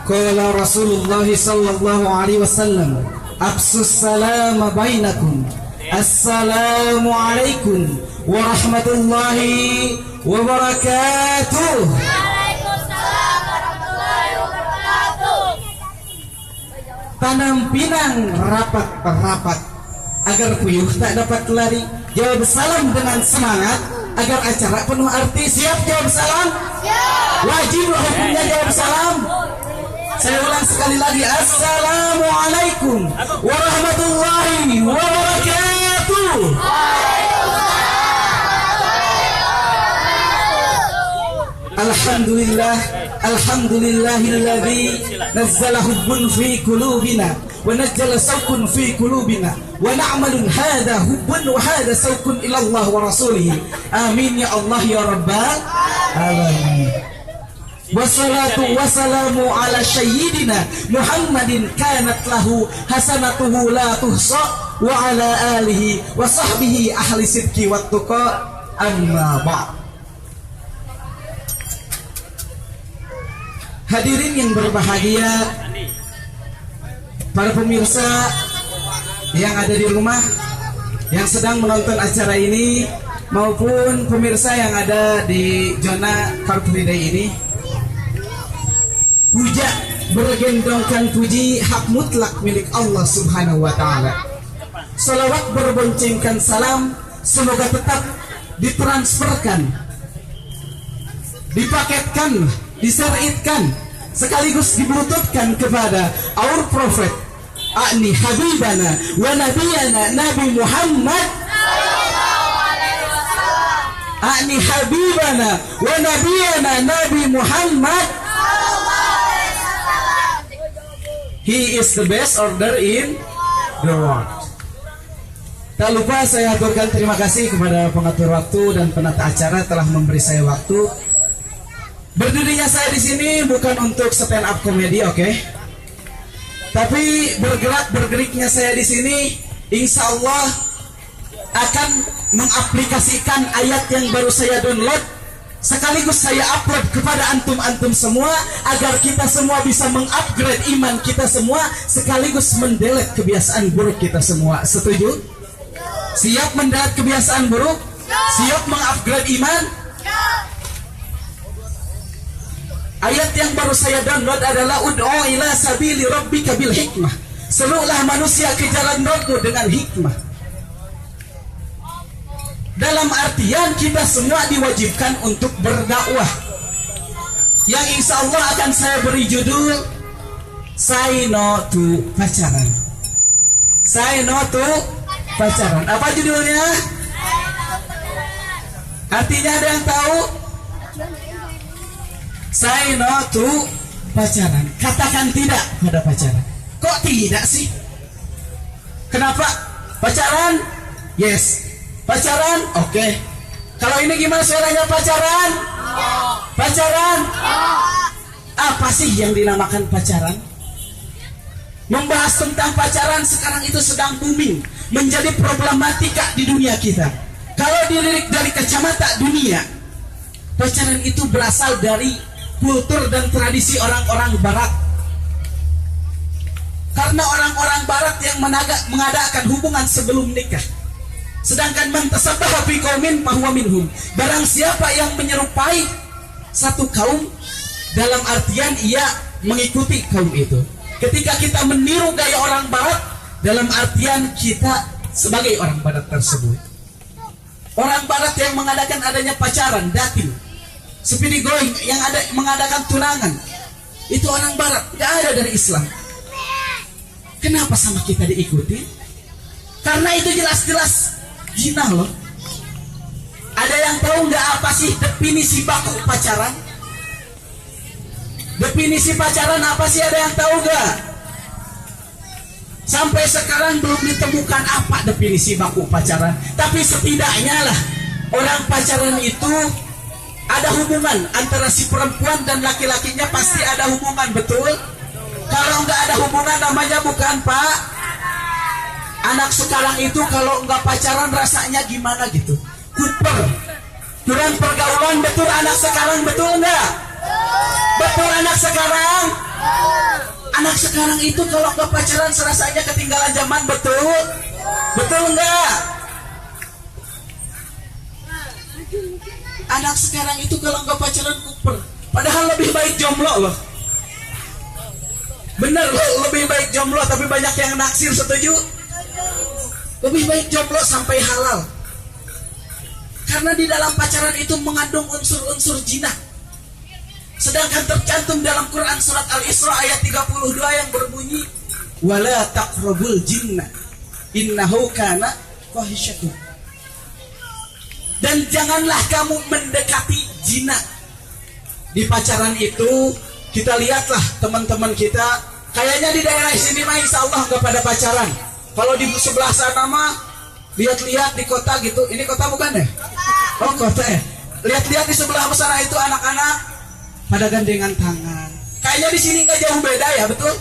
Qala Rasulullah sallallahu alaihi wasallam, "Afsus salam bainakum. Assalamu alaikum warahmatullahi wabarakatuh." Waalaikumsalam warahmatullahi wabarakatuh. Tanam pinang rapat-rapat agar puyuh tak dapat lari. Jawab salam dengan semangat agar acara penuh arti. Siap jawab salam? Siap. Wajib hukumnya jawab salam. Saya ulang sekali lagi. Assalamualaikum warahmatullahi wabarakatuh. Alhamdulillah, alhamdulillahilladzi nazzala hubbun fi qulubina wa nazzala sawqun fi qulubina wa na'malun hadha hubbun wa hadha sawqun ila Allah wa rasulih. Amin ya Allah ya rabbal alamin. Wassalatu wassalamu ala sayyidina Muhammadin kanat lahu hasanatuhu la tuhsa wa ala alihi wa sahbihi ahli sidqi wat tuqa. Amma ba'd. Hadirin yang berbahagia, para pemirsa yang ada di rumah, yang sedang menonton acara ini, maupun pemirsa yang ada di zona Car Free Day ini, puja bergendongkan puji hak mutlak milik Allah Subhanahu wa Ta'ala. Salawat berboncengkan salam semoga tetap ditransferkan, dipaketkan, disyariatkan, sekaligus dibluetoothkan kepada our prophet Ani Habibana wa Nabiyana Nabi Muhammad Ani Habibana wa Nabiyana Nabi Muhammad. He is the best order in the world. Tak lupa saya aturkan terima kasih kepada pengatur waktu dan penata acara telah memberi saya waktu. Berdirinya saya di sini bukan untuk stand up komedi, oke? Tapi bergeriknya saya di sini, insya Allah akan mengaplikasikan ayat yang baru saya download, sekaligus saya upload kepada antum-antum semua, agar kita semua bisa mengupgrade iman kita semua, sekaligus mendelete kebiasaan buruk kita semua. Setuju? Siap mendelete kebiasaan buruk? Siap mengupgrade iman? Ayat yang baru saya download adalah ud'u ila sabili rabbika bil hikmah. Serulah manusia ke jalan Rabbmu dengan hikmah. Dalam artian kita semua diwajibkan untuk berdakwah, yang insya Allah akan saya beri judul Say No to Pacaran. Say No to Pacaran. Apa judulnya? Artinya ada yang tahu? Say no to pacaran. Katakan tidak pada pacaran. Kok tidak sih? Kenapa? Pacaran? Yes. Pacaran? Oke. Kalau ini gimana suaranya pacaran? Pacaran? Apa sih yang dinamakan pacaran? Membahas tentang pacaran sekarang itu sedang booming, menjadi problematika di dunia kita. Kalau dilirik dari kacamata dunia, pacaran itu berasal dari kultur dan tradisi orang-orang barat. Karena orang-orang barat yang mengadakan hubungan sebelum nikah. Sedangkan man tasabbaha bi qaumin fahuwa minhum. Barang siapa yang menyerupai satu kaum, dalam artian ia mengikuti kaum itu. Ketika kita meniru gaya orang barat, dalam artian kita sebagai orang barat tersebut. Orang barat yang mengadakan adanya pacaran, dating, speedy going, yang ada mengadakan tunangan, itu orang barat, tidak ada dari Islam. Kenapa sama kita diikuti? Karena itu jelas-jelas zina loh. Ada yang tahu nggak apa sih definisi baku pacaran? Definisi pacaran apa sih, ada yang tahu nggak? Sampai sekarang belum ditemukan apa definisi baku pacaran. Tapi setidaknya lah, orang pacaran itu ada hubungan antara si perempuan dan laki-lakinya, pasti ada hubungan, betul? Kalau nggak ada hubungan namanya bukan Pak. Anak sekarang itu kalau nggak pacaran rasanya gimana gitu, kuper, kurang pergaulan, betul anak sekarang, betul nggak? Betul anak sekarang? Anak sekarang itu kalau nggak pacaran serasanya ketinggalan zaman, betul? Betul nggak? Anak sekarang itu kalau nggak pacaran kuper. Padahal lebih baik jomblo loh. Bener loh, lebih baik jomblo, tapi banyak yang naksir, setuju? Lebih baik jomblo sampai halal. Karena di dalam pacaran itu mengandung unsur-unsur jinah. Sedangkan tercantum dalam Quran surat Al-Isra ayat 32 yang berbunyi, wala taqrabul jinna innahu kana fahisyatun. Dan janganlah kamu mendekati zina. Di pacaran itu kita lihatlah teman-teman kita, kayaknya di daerah sini mah insya Allah nggak pada pacaran. Kalau di sebelah sana mah lihat-lihat di kota gitu, ini kota bukan ya? Oh kota ya. Lihat-lihat di sebelah sana itu anak-anak pada gandengan tangan. Kayaknya di sini nggak jauh beda ya, betul?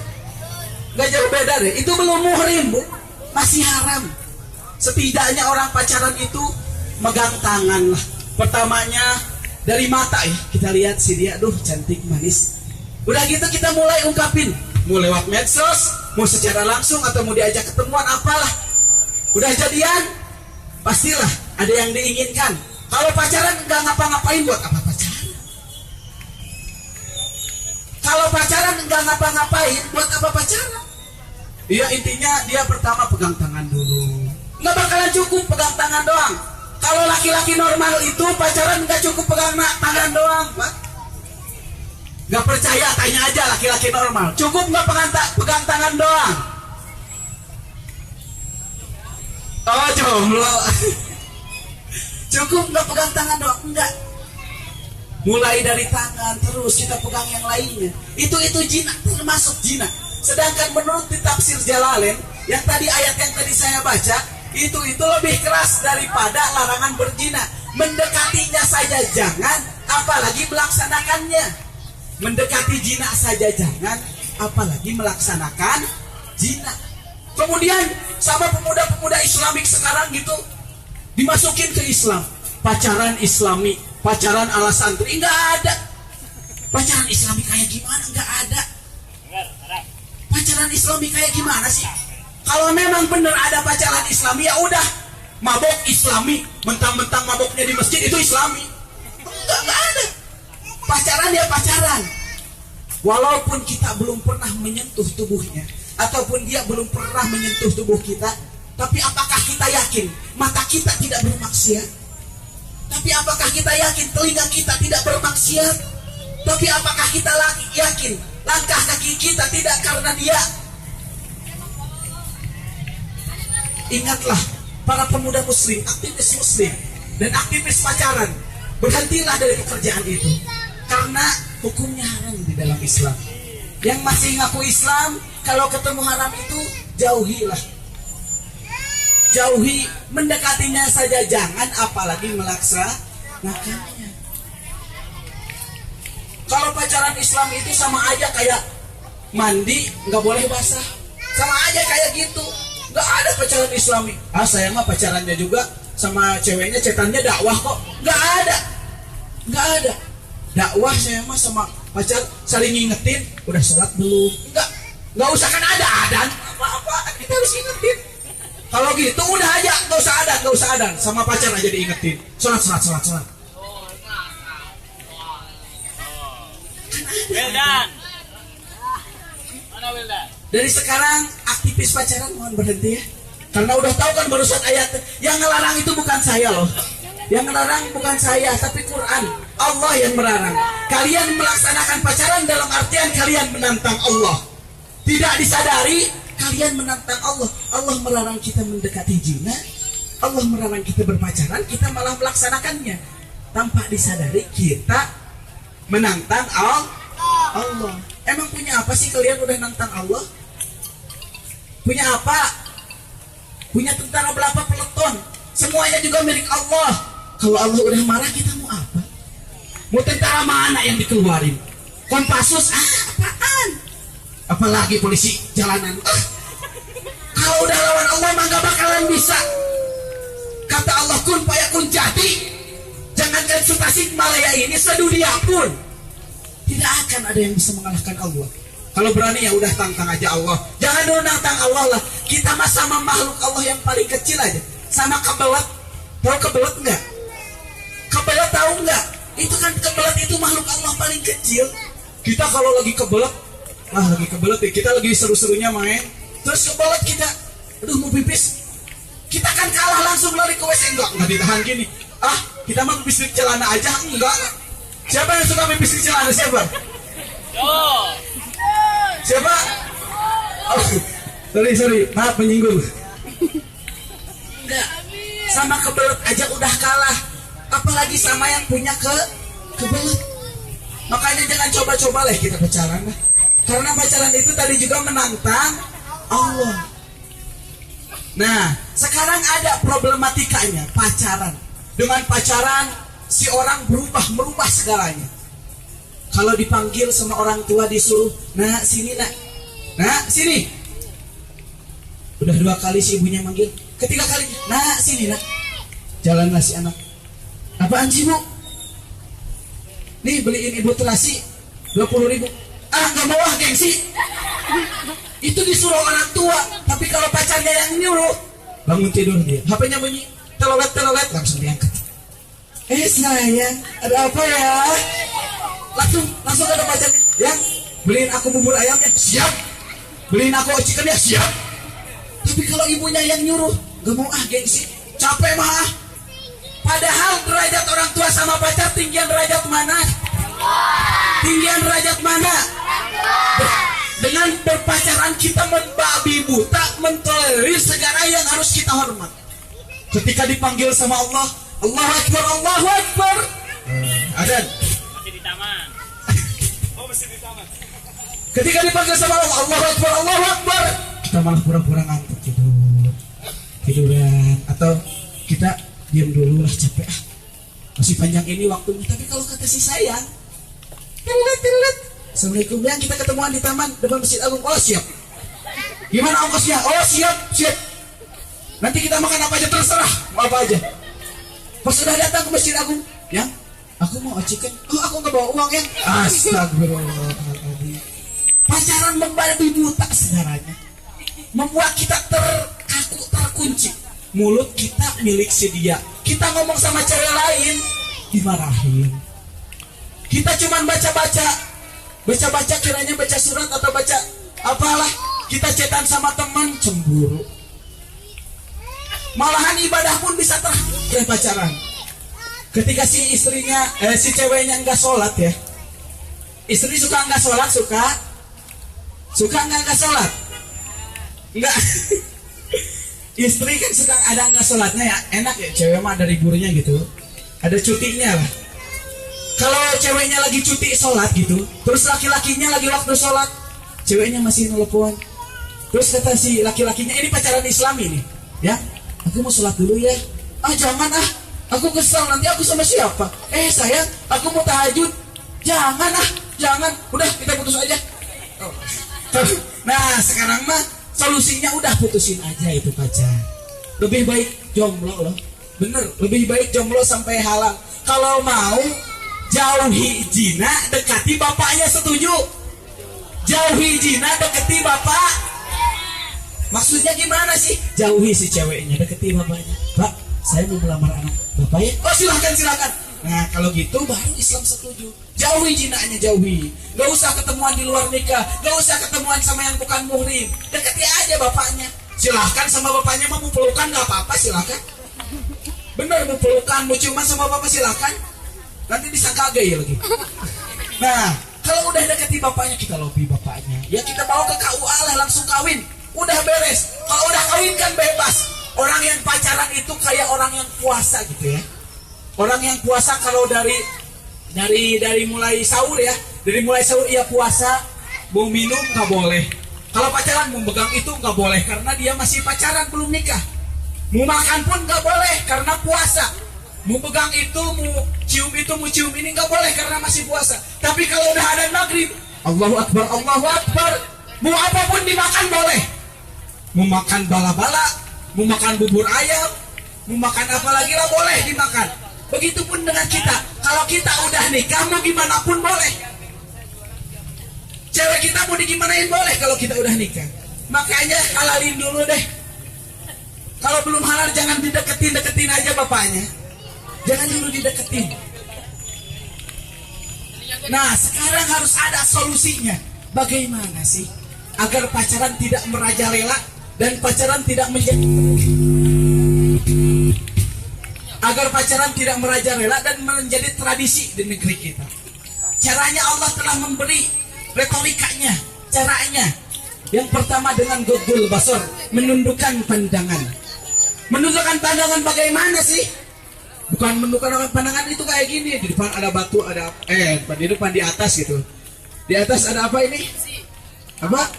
Nggak jauh beda deh. Itu belum muhrim, Bu. Masih haram. Setidaknya orang pacaran itu megang tangan lah. Pertamanya dari mata ya. Kita lihat si dia, aduh cantik manis. Udah gitu kita mulai ungkapin. Mau lewat medsos, mau secara langsung atau mau diajak ketemuan apalah. Udah jadian, pastilah ada yang diinginkan. Kalau pacaran nggak ngapa-ngapain, buat apa pacaran? Kalau pacaran nggak ngapa-ngapain, buat apa pacaran? Iya, intinya dia pertama pegang tangan dulu. Nggak bakalan cukup pegang tangan doang. Kalau laki-laki normal itu pacaran nggak cukup pegang tangan doang, Pak. Nggak percaya, tanya aja laki-laki normal. Cukup nggak pegang tangan doang? Oh jomblo. Cukup nggak pegang tangan doang? Enggak. Mulai dari tangan terus kita pegang yang lainnya. Itu zina, termasuk zina. Sedangkan menurut tafsir Jalalain yang tadi ayat yang tadi saya baca, itu lebih keras daripada larangan berzina. Mendekatinya saja jangan, apalagi melaksanakannya. Mendekati zina saja jangan, apalagi melaksanakan zina. Kemudian sama pemuda-pemuda Islamik sekarang gitu dimasukin ke Islam. Pacaran Islami, pacaran ala santri, nggak ada. Pacaran Islami kayak gimana? Nggak ada. Pacaran Islami kayak gimana sih? Kalau memang benar ada pacaran Islami, ya udah mabok Islami, mentang-mentang maboknya di masjid itu Islami. Nggak ada. Pacaran ya pacaran. Walaupun kita belum pernah menyentuh tubuhnya, ataupun dia belum pernah menyentuh tubuh kita, tapi apakah kita yakin mata kita tidak bermaksiat? Tapi apakah kita yakin telinga kita tidak bermaksiat? Tapi apakah kita yakin langkah kaki kita tidak karena dia? Ingatlah para pemuda muslim, aktivis muslim, dan aktivis pacaran, berhentilah dari pekerjaan itu. Karena hukumnya haram di dalam Islam. Yang masih ngaku Islam, kalau ketemu haram itu jauhilah. Jauhi, mendekatinya saja jangan, apalagi melaksanakannya. Kalau pacaran Islam itu sama aja kayak mandi nggak boleh basah, sama aja kayak gitu. Nggak ada pacaran Islami. Ah saya mah pacarannya juga sama ceweknya cetannya dakwah kok. Nggak ada. Dakwah saya mah sama pacar saling ngingetin, udah sholat belum? Nggak usah kan ada adan apa-apa, kita harus ingetin. Kalau gitu udah aja, nggak usah adan, sama pacar aja diingetin. Sholat. Wildan. Mana Wildan? Dari sekarang aktivis pacaran mohon berhenti ya. Karena udah tahu kan barusan ayat yang ngelarang itu bukan saya loh. Yang ngelarang bukan saya, tapi Quran. Allah yang melarang. Kalian melaksanakan pacaran dalam artian kalian menantang Allah. Tidak disadari kalian menantang Allah. Allah melarang kita mendekati zina. Allah melarang kita berpacaran, kita malah melaksanakannya. Tanpa disadari kita menantang Allah. Emang punya apa sih kalian udah nantang Allah? Punya apa? Punya tentara berapa peleton? Semuanya juga milik Allah. Kalau Allah udah marah, kita mau apa? Mau tentara mana yang dikeluarin? Kopassus, apaan? Apalagi polisi jalanan. Kalau udah lawan Allah mah gak bakalan bisa. Kata Allah kun fayakun jadi. Jangankan Tasik Malaya ini, sedunia pun tidak akan ada yang bisa mengalahkan Allah. Kalau berani ya udah tantang aja Allah. Jangan dulu nantang Allah lah. Kita mah sama makhluk Allah yang paling kecil aja. Sama kebelet. Tahu kebelet enggak? Kebelet tahu enggak? Itu kan kebelet itu makhluk Allah paling kecil. Kita kalau lagi kebelet, lagi kebelet ya, kita lagi seru-serunya main. Terus kebelet kita, aduh mau pipis. Kita kan kalah langsung lari ke WC. Enggak ditahan gini. Kita mah pipis di celana aja enggak. Siapa yang suka pipis di celana? Siapa? Siapa? Sorry, maaf menyinggung. Enggak, sama kebelet aja udah kalah, apalagi sama yang punya kebelet. Makanya jangan coba-coba lah kita pacaran lah. Karena pacaran itu tadi juga menantang Allah. Nah, sekarang ada problematikanya pacaran. Dengan pacaran si orang merubah segalanya. Kalau dipanggil sama orang tua disuruh, nah sini nak, nah sini. Udah 2 kali si ibunya manggil, ketiga kali, nah sini nak. Jalanlah si anak. Apaan sih bu? Nih beliin ibu terasi 20.000. Nggak mau gengsi. Itu disuruh orang tua, tapi kalau pacarnya yang nyuruh, bangun tidur dia, HP-nya bunyi, telolet, langsung diangkat. Sayang, ada apa ya? Langsung ada pacarnya. Yang beliin aku bubur ayamnya, siap. Beliin aku chicken-nya, siap. Tapi kalau ibunya yang nyuruh, gak mau gengsi, capek mah. Padahal derajat orang tua sama pacar tinggian derajat mana? Tinggian derajat mana? Dengan berpacaran kita membabi buta, mentolerir segala yang harus kita hormat. Ketika dipanggil sama Allah, Allahu Akbar, Allahu Akbar. Adan. Ketika dipanggil sama Allah, Allahu Akbar, Allahu Akbar, kita malah pura-pura ngantuk tiduran, atau kita diam dulu lah, capek masih panjang ini waktunya. Tapi kalau kata si sayang, tilit, Assalamualaikum, yang kita ketemuan di taman depan Masjid Agung. Oh siap. Gimana ongkosnya? Oh siap. Nanti kita makan apa aja, terserah mau apa aja. Pas sudah datang ke Masjid Agung, yang aku mau chicken. Aku nggak bawa uang ya. Astagfirullahaladzim. Pacaran membabi buta sebenarnya, membuat kita terkaku, terkunci. Mulut kita milik si dia. Kita ngomong sama cewek lain dimarahin. Kita cuman baca-baca kiranya baca surat atau baca apalah. Kita chatan sama teman, cemburu. Malahan ibadah pun bisa terhenti pacaran. Ketika si istrinya, si ceweknya enggak sholat ya. Istri suka enggak sholat, suka enggak sholat? Enggak. Istri kan suka ada enggak sholatnya ya, enak ya, cewek mah ada liburnya gitu, ada cutinya lah. Kalau ceweknya lagi cuti sholat gitu, terus laki-lakinya lagi waktu sholat, ceweknya masih nelpon. Terus kata si laki-lakinya, ini pacaran Islam ini, ya, aku mau sholat dulu ya. Jangan aku kesal, nanti aku sama siapa? Sayang, aku mau tahajud. Jangan, udah kita putus aja. Nah sekarang mah solusinya udah putusin aja itu pacar. Lebih baik jomblo loh. Bener, lebih baik jomblo sampai halang. Kalau mau jauhi jina, dekati bapaknya, setuju? Jauhi jina, dekati bapak. Maksudnya gimana sih? Jauhi si ceweknya, dekati bapaknya. Pak, saya mau melamar anak bapak ya. Oh silakan. Nah kalau gitu baru Islam setuju. Jauhi jinanya, jauhi. Gak usah ketemuan di luar nikah, gak usah ketemuan sama yang bukan muhrim. Dekati aja bapaknya. Silahkan sama bapaknya, mau pelukan gak apa-apa, silahkan. Bener, mau pelukan, mau ciuman sama bapak silahkan. Nanti disangka gay lagi. Nah kalau udah dekati bapaknya, kita lobby bapaknya. Ya kita bawa ke KUA lah, langsung kawin. Udah beres. Kalau udah kawin kan bebas. Orang yang pacaran itu kayak orang yang puasa gitu ya. Orang yang puasa kalau dari mulai sahur ya, dari mulai sahur ia puasa, mau minum nggak boleh. Kalau pacaran mau pegang itu nggak boleh karena dia masih pacaran belum nikah. Mau makan pun nggak boleh karena puasa. Mau pegang itu, mau cium ini nggak boleh karena masih puasa. Tapi kalau udah ada maghrib, Allahu Akbar, Allahu Akbar, mau apapun dimakan boleh. Mau makan bala-bala, mau makan bubur ayam, mau makan apa lagi lah boleh dimakan. Begitupun dengan kita. Kalau kita udah nikah mau gimana pun boleh. Cewek kita mau digimanain boleh kalau kita udah nikah. Makanya halalin dulu deh. Kalau belum halal jangan deketin aja bapaknya. Jangan dulu dideketin. Nah, sekarang harus ada solusinya. Bagaimana sih agar pacaran tidak merajalela dan pacaran tidak menjadi dan menjadi tradisi di negeri kita. Caranya Allah telah memberi retorikanya, caranya. Yang pertama dengan gogul basar, menundukkan pandangan. Menundukkan pandangan bagaimana sih? Bukan menundukkan pandangan itu kayak gini, di depan ada batu, ada di depan di atas gitu. Di atas ada apa ini? Apa?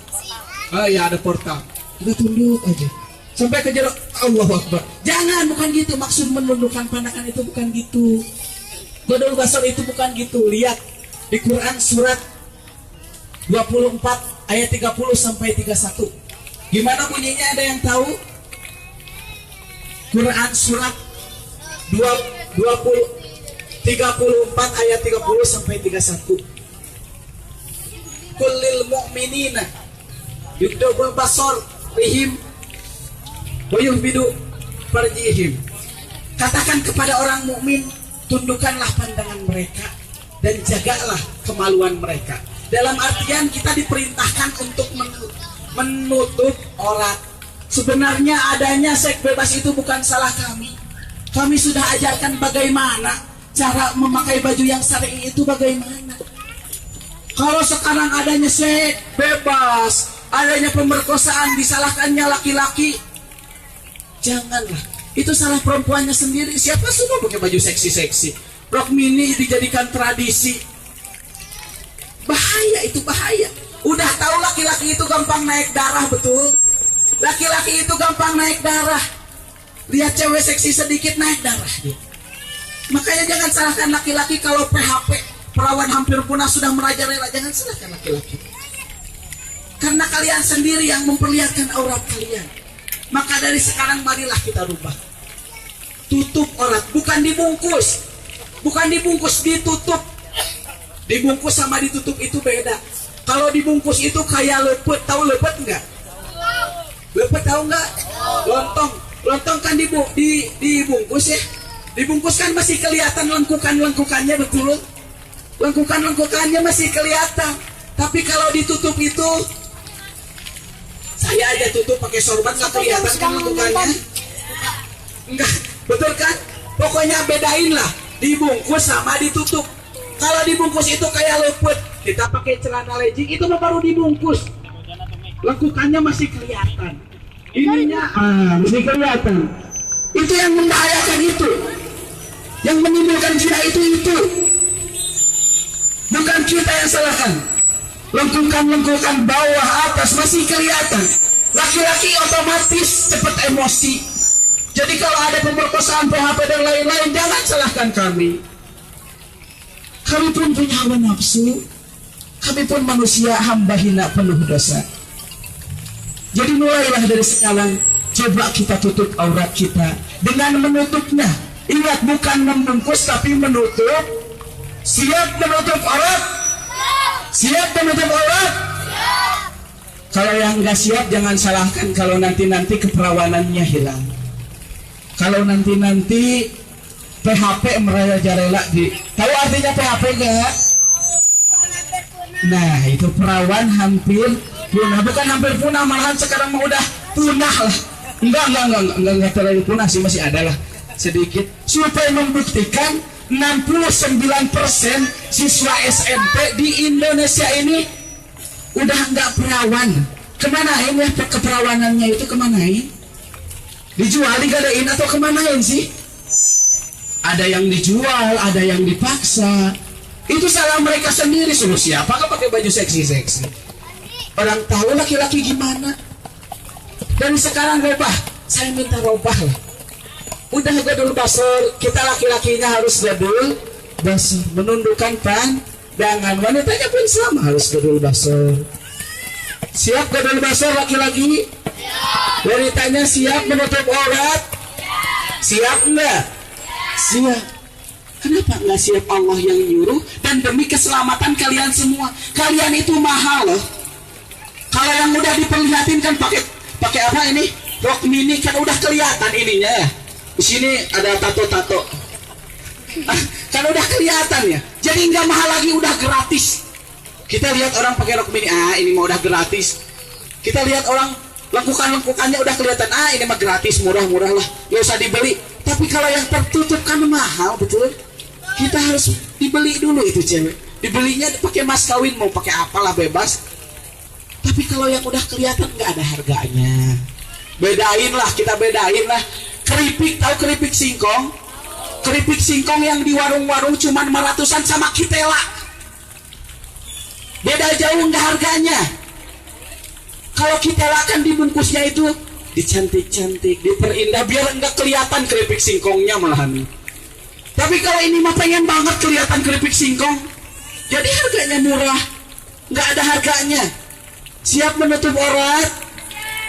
Oh ya, ada portal. Kita tunduk aja sampai ke jeruk. Allahu Akbar. Jangan, bukan gitu. Maksud menundukkan pandangan itu bukan gitu. Gogul basar itu bukan gitu. Lihat di Quran surat 24 ayat 30 sampai 31. Gimana bunyinya, ada yang tahu? Quran surat 34 ayat 30 sampai 31. Kullil mu'minina yughdul basar rihim wa yuhbidu farjihim. Katakan kepada orang mukmin, tundukkanlah pandangan mereka dan jagalah kemaluan mereka. Dalam artian kita diperintahkan untuk menutup aurat. Sebenarnya adanya seks bebas itu bukan salah kami. Kami sudah ajarkan bagaimana cara memakai baju yang syar'i itu bagaimana. Kalau sekarang adanya seks bebas, adanya pemerkosaan, disalahkannya laki-laki, janganlah. Itu salah perempuannya sendiri. Siapa suruh pakai baju seksi-seksi? Rok mini dijadikan tradisi. Bahaya, itu bahaya. Udah tahu laki-laki itu gampang naik darah, betul? Laki-laki itu gampang naik darah. Lihat cewek seksi sedikit naik darah dia. Makanya jangan salahkan laki-laki kalau PHP, perawan hampir punah sudah merajalela. Jangan salahkan laki-laki. Karena kalian sendiri yang memperlihatkan aurat kalian. Maka dari sekarang marilah kita rubah. Tutup aurat, bukan dibungkus. Bukan dibungkus, ditutup. Dibungkus sama ditutup itu beda. Kalau dibungkus itu kayak lepet, tahu lepet enggak? Lepet tahu enggak? Lontong. Lontong kan dibungkus ya. Dibungkus kan masih kelihatan lengkukannya, betul? Lengkukannya masih kelihatan. Tapi kalau ditutup itu, saya aja tutup pakai sorban nggak kelihatan kan lengkukannya? Enggak, betul kan? Pokoknya bedain lah dibungkus sama ditutup. Kalau dibungkus itu kayak lepet, kita pakai celana legging itu mah baru dibungkus. Lengkukannya masih kelihatan. Ininya masih kelihatan. Itu yang membahayakan itu. Yang menimbulkan zina itu. Bukan kita yang salahkan. Lengkukan bawah atas masih kelihatan. Laki-laki otomatis cepat emosi. Jadi kalau ada pemerkosaan, PHP dan lain-lain, jangan salahkan kami. Kami pun punya hawa nafsu. Kami pun manusia hamba hina penuh dosa. Jadi mulailah dari sekarang, coba kita tutup aurat kita dengan menutupnya. Ingat, bukan membungkus tapi menutup. Siap menutup aurat? Siap menutup aurat? Kalau yang nggak siap jangan salahkan kalau nanti keperawanannya hilang. Kalau nanti PHP merajalela di. Tahu artinya PHP nggak? Nah, itu perawan hampir punah, bukan hampir punah, malahan sekarang mau udah punah lah. Enggak terlalu punah sih, masih ada lah sedikit. Supaya membuktikan 69% siswa SMP di Indonesia ini udah enggak perawan. Kemanain ya keperawanannya itu, kemanain? Dijual, digadain atau kemanain sih? Ada yang dijual, ada yang dipaksa. Itu salah mereka sendiri. Suruh siapa kan pakai baju seksi-seksi? Orang tahu laki-laki gimana. Dan sekarang robah, saya minta robah lah. Udah gadul basar, kita laki-lakinya harus gadul basar, menundukkan pandangan. Wanitanya pun sama, harus gadul basar. Siap gadul basar laki-laki? Wanitanya siap menutup aurat? Siap enggak? Siap. Kenapa enggak siap? Allah yang nyuruh. dan demi keselamatan kalian semua. Kalian itu mahal loh. Kalau yang udah diperlihatin kan pakai apa ini? Rok mini kan udah kelihatan ininya ya. Di sini ada tato-tato. Kan udah kelihatan ya. Jadi nggak mahal lagi, udah gratis. Kita lihat orang pakai rok mini, ini mah udah gratis. Kita lihat orang lengkukannya udah kelihatan, ini mah gratis, murah-murah lah, nggak usah dibeli. Tapi kalau yang tertutup kan mahal, betul? Kita harus dibeli dulu itu cewek. Dibelinya pakai mas kawin, mau pakai apalah bebas. Tapi kalau yang udah kelihatan nggak ada harganya. Bedain lah, kita bedain lah. Keripik, tahu keripik singkong? Keripik singkong yang di warung-warung cuman 500-an sama kitela. Beda jauh nggak harganya. Kalau kitela kan dibungkusnya itu dicantik-cantik, diperindah biar nggak kelihatan keripik singkongnya malahan. Tapi kalau ini mah pengen banget kelihatan keripik singkong, jadi harganya murah, nggak ada harganya. Siap menutup aurat,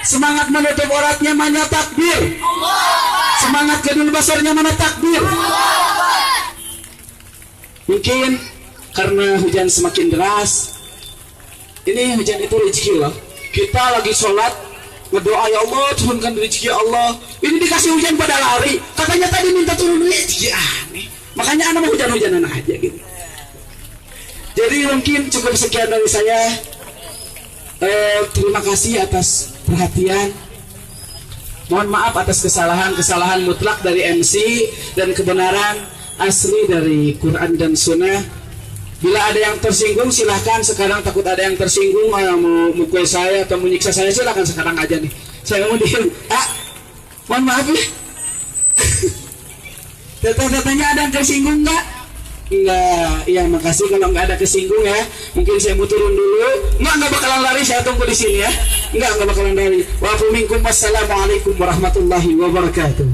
semangat menutup auratnya mana takbir, semangat gedul basarnya mana takbir. Mungkin karena hujan semakin deras, ini hujan itu rezeki loh. Kita lagi sholat berdoa, ya Allah turunkan rezeki Allah, ini dikasih hujan pada lari, katanya tadi minta turun rezeki, aneh. Makanya anak mau hujan-hujanan aja gitu. Jadi mungkin cukup sekian dari saya. Terima kasih atas perhatian. Mohon maaf atas kesalahan mutlak dari MC dan kebenaran asli dari Quran dan Sunnah. Bila ada yang tersinggung silahkan sekarang, takut ada yang tersinggung mau mukul saya atau menyiksa saya, silahkan sekarang aja nih. Saya mau diem. Mohon maaf ya. Tetanya ada yang tersinggung nggak? Enggak. Iya, makasih kalau nggak ada kesinggung ya. Mungkin saya mau turun dulu. Nggak bakalan lari, saya tunggu di sini ya. Nggak bakalan lari. Wassalamualaikum warahmatullahi wabarakatuh.